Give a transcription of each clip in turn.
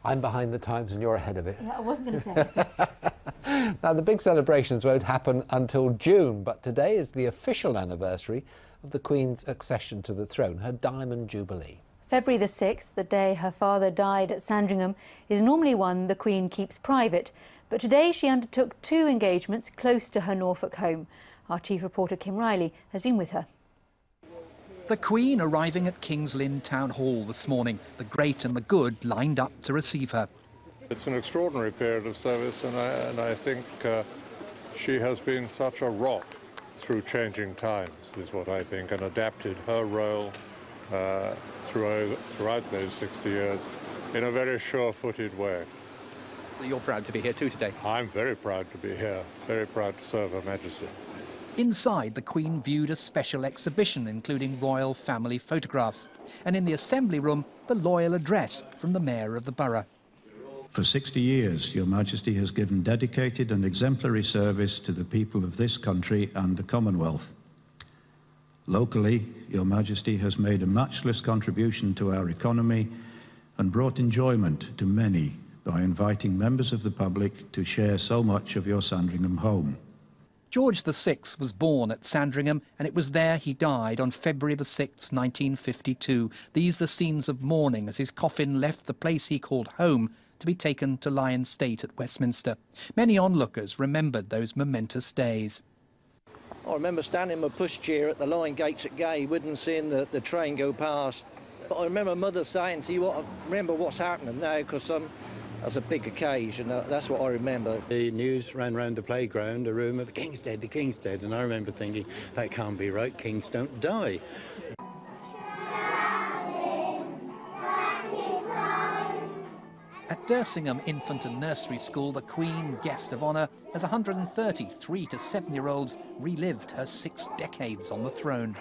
I'm behind the times and you're ahead of it. Yeah, I wasn't going to say. Now, the big celebrations won't happen until June, but today is the official anniversary of the Queen's accession to the throne, her Diamond Jubilee. February the 6th, the day her father died at Sandringham, is normally one the Queen keeps private. But today she undertook 2 engagements close to her Norfolk home. Our chief reporter Kim Riley has been with her. The Queen arriving at King's Lynn Town Hall this morning, the great and the good lined up to receive her. It's an extraordinary period of service, and I think she has been such a rock through changing times, is what I think, and adapted her role throughout those 60 years in a very sure-footed way. So you're proud to be here too today? I'm very proud to be here, very proud to serve Her Majesty. Inside, the Queen viewed a special exhibition including royal family photographs, and in the Assembly Room, the loyal address from the Mayor of the borough. For 60 years, Your Majesty has given dedicated and exemplary service to the people of this country and the Commonwealth. Locally, Your Majesty has made a matchless contribution to our economy and brought enjoyment to many by inviting members of the public to share so much of your Sandringham home. George VI was born at Sandringham, and it was there he died on February the 6th, 1952. These the scenes of mourning as his coffin left the place he called home to be taken to lie in state at Westminster. Many onlookers remembered those momentous days. I remember standing in my pushchair at the line gates at Gaywood and seeing the train go past. But I remember Mother saying to you, remember what's happening now, because that's a big occasion. That's what I remember. The news ran round the playground, a rumour, the King's dead, the King's dead. And I remember thinking, that can't be right, kings don't die. At Dersingham Infant and Nursery School, the Queen, guest of honour, as 130 3- to 7-year-olds relived her 6 decades on the throne.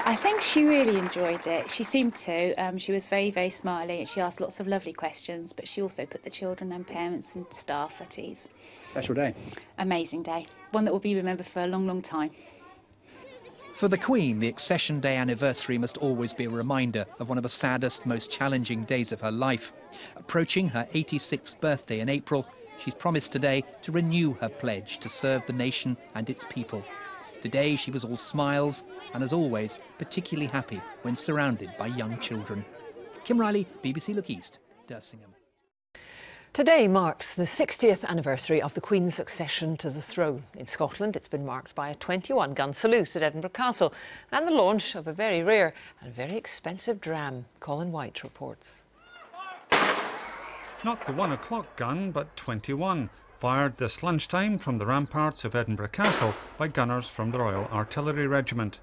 I think she really enjoyed it. She seemed to. She was very, very smiley. She asked lots of lovely questions, but she also put the children and parents and staff at ease. Special day. Amazing day. One that will be remembered for a long, long time. For the Queen, the Accession Day anniversary must always be a reminder of one of the saddest, most challenging days of her life. Approaching her 86th birthday in April, she's promised today to renew her pledge to serve the nation and its people. Today she was all smiles and, as always, particularly happy when surrounded by young children. Kim Riley, BBC Look East, Dersingham. Today marks the 60th anniversary of the Queen's accession to the throne. In Scotland, it's been marked by a 21-gun salute at Edinburgh Castle and the launch of a very rare and very expensive dram. Colin White reports. Not the 1 o'clock gun, but 21. Fired this lunchtime from the ramparts of Edinburgh Castle by gunners from the Royal Artillery Regiment.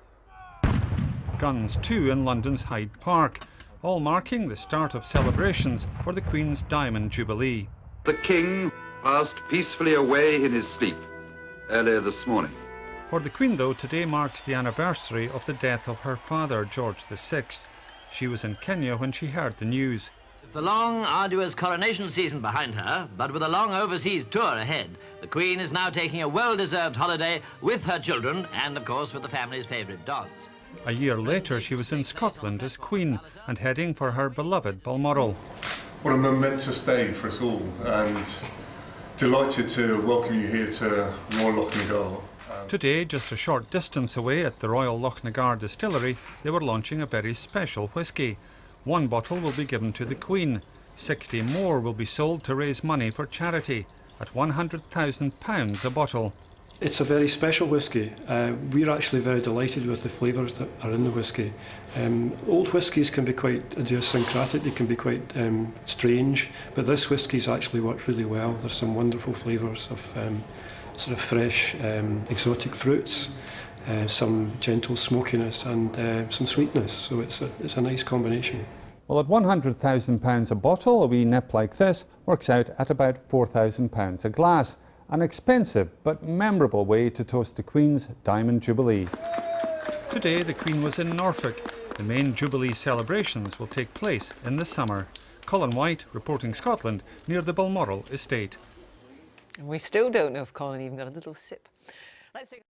Guns too in London's Hyde Park, all marking the start of celebrations for the Queen's Diamond Jubilee. The King passed peacefully away in his sleep earlier this morning. For the Queen, though, today marks the anniversary of the death of her father, George VI. She was in Kenya when she heard the news. The long, arduous coronation season behind her, but with a long overseas tour ahead, the Queen is now taking a well-deserved holiday with her children and, of course, with the family's favourite dogs. A year later, she was in Scotland as Queen and heading for her beloved Balmoral. What a momentous day for us all, and delighted to welcome you here to Royal Lochnagar. Today, just a short distance away at the Royal Lochnagar Distillery, they were launching a very special whisky. 1 bottle will be given to the Queen. 60 more will be sold to raise money for charity at £100,000 a bottle. It's a very special whisky. We're actually very delighted with the flavours that are in the whisky. Old whiskies can be quite idiosyncratic, they can be quite strange, but this whisky's actually worked really well. There's some wonderful flavours of sort of fresh exotic fruits, some gentle smokiness and some sweetness, so it's a nice combination. Well, at £100,000 a bottle, a wee nip like this works out at about £4,000 a glass. An expensive but memorable way to toast the Queen's Diamond Jubilee. Today the Queen was in Norfolk. The main Jubilee celebrations will take place in the summer. Colin White, reporting Scotland, near the Balmoral estate. And we still don't know if Colin even got a little sip. Let's